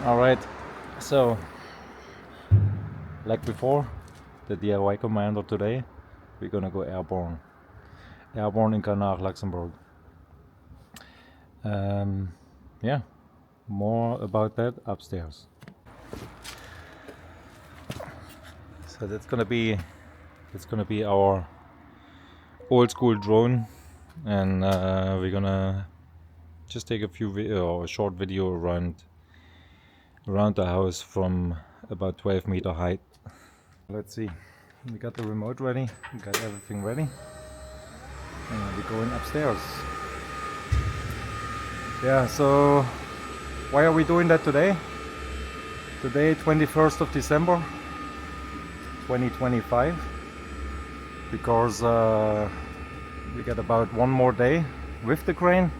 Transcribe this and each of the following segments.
Alright, so like before, the DIY commander today, we're gonna go airborne. Airborne in Canard, Luxembourg. Yeah, more about that upstairs. So that's gonna be our old school drone, and we're gonna just take a short video around the house from about 12-meter height. Let's see, we got the remote ready, we got everything ready, and we're going upstairs. Yeah, so why are we doing that today? Today, 21st of December 2025, because we got about one more day with the crane.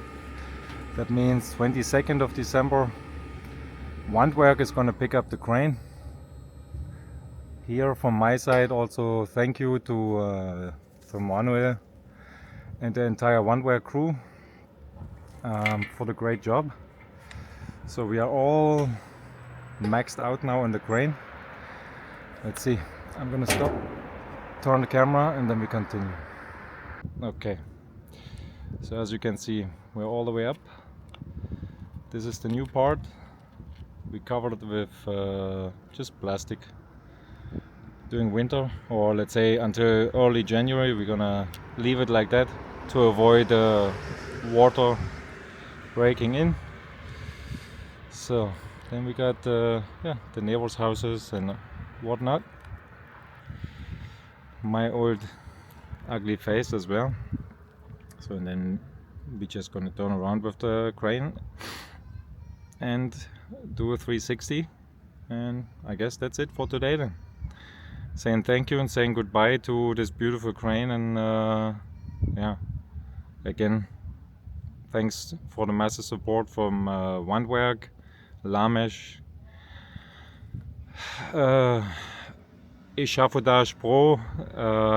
That means 22nd of December, Wandwerk is going to pick up the crane. Here from my side, also thank you to Manuel and the entire Wandwerk crew for the great job. So we are all maxed out now on the crane. Let's see, I'm gonna stop, turn the camera, and then we continue. Okay, so as you can see, we're all the way up. This is the new part. We covered it with just plastic during winter, or let's say until early January. We're gonna leave it like that to avoid water breaking in. So then we got the neighbors' houses and whatnot. My old ugly face as well. So then we're just gonna turn around with the crane and do a 360, and I guess that's it for today then. Saying thank you and saying goodbye to this beautiful crane, and yeah, again, thanks for the massive support from Wandwerk, Lamesh, Échafaudage Pro,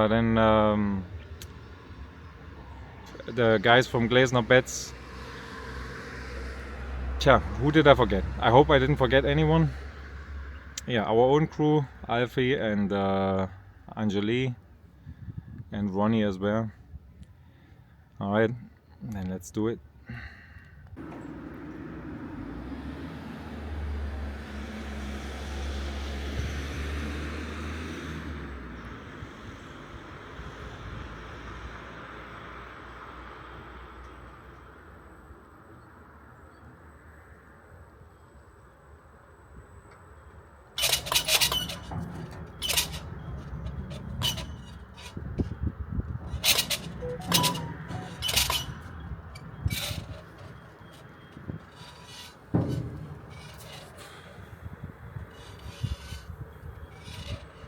then the guys from Glazner Bets. Tja, who did I forget? I hope I didn't forget anyone. Yeah, our own crew, Alfie and Anjali and Ronnie as well. Alright, then let's do it.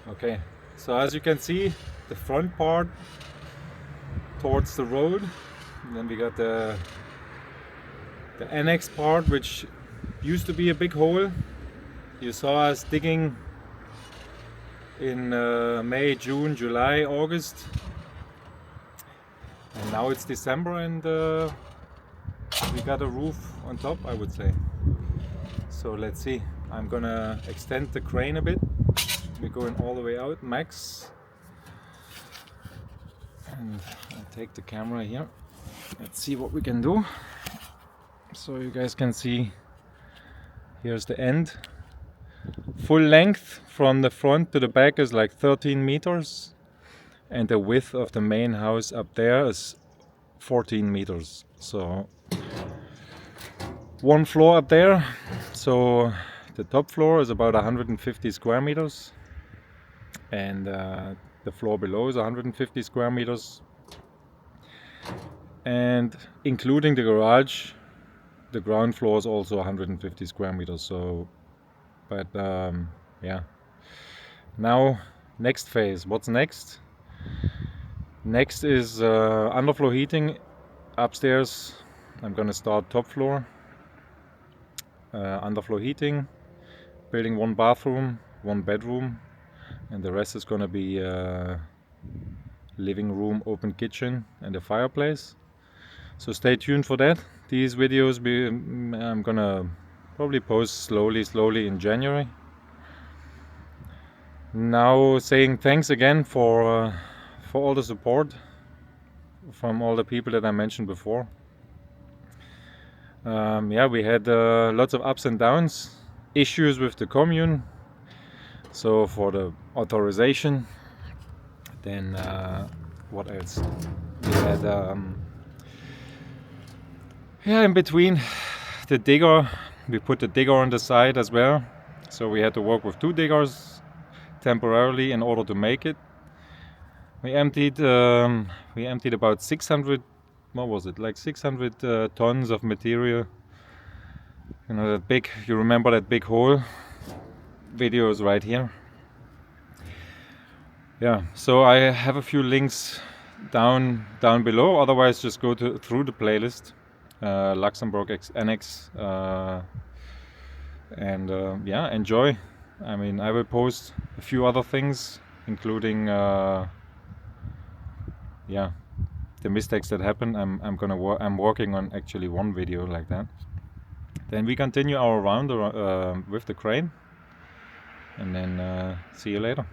Okay, so as you can see, the front part towards the road, and then we got the annex part, which used to be a big hole. You saw us digging in May, June, July, August, and now it's December, and we got a roof on top, I would say. So let's see, I'm gonna extend the crane a bit. We're going all the way out, max. And I'll take the camera here. Let's see what we can do. So you guys can see, here's the end. Full length from the front to the back is like 13 meters. And the width of the main house up there is 14 meters. So one floor up there. So the top floor is about 150 square meters. And the floor below is 150 square meters, and including the garage, the ground floor is also 150 square meters. So, but yeah, now next phase. What's next? Next is underfloor heating upstairs. I'm gonna start top floor, underfloor heating, building one bathroom, one bedroom, and the rest is gonna be living room, open kitchen, and a fireplace. So stay tuned for that. These videos I'm gonna Probably post slowly in January. Now saying thanks again for all the support from all the people that I mentioned before. Yeah, we had lots of ups and downs, issues with the commune. So for the authorization, then what else? We had yeah, in between the digger, we put the digger on the side as well. So we had to work with 2 diggers temporarily in order to make it. We emptied about 600. What was it? Like 600 tons of material. You know that big. You remember that big hole? Video is right here. Yeah. So I have a few links down below. Otherwise, just go through the playlist, Luxembourg annex, and yeah, enjoy. I mean, I will post a few other things, including yeah, the mistakes that happen. I'm working on actually one video like that. Then we continue our round with the crane, and then see you later.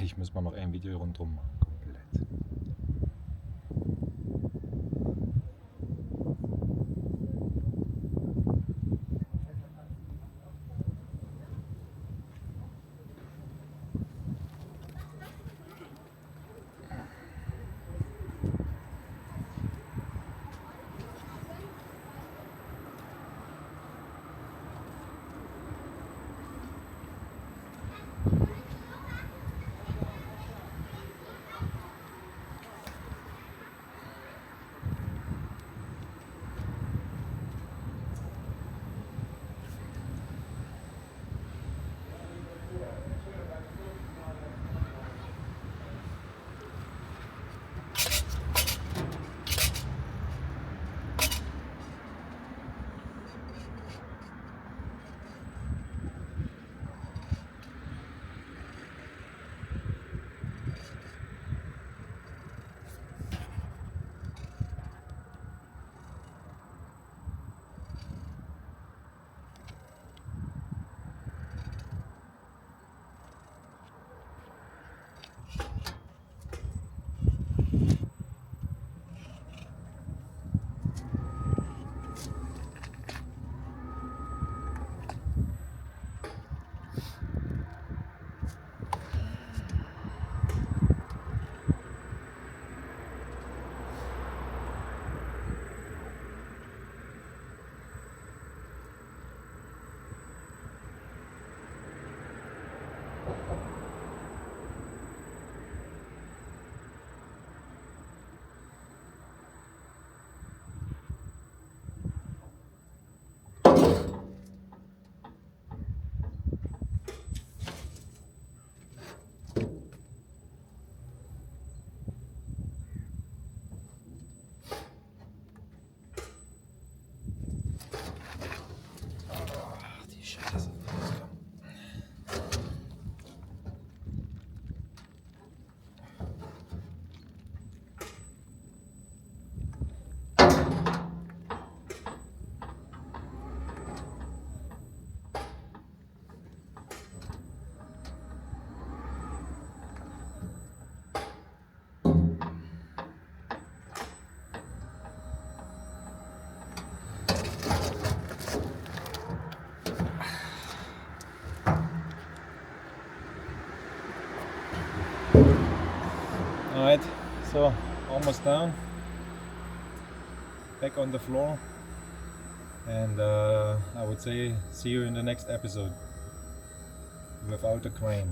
Ich muss mal noch ein Video rundherum machen, komplett. Alright, so almost down, back on the floor, and I would say see you in the next episode without a crane.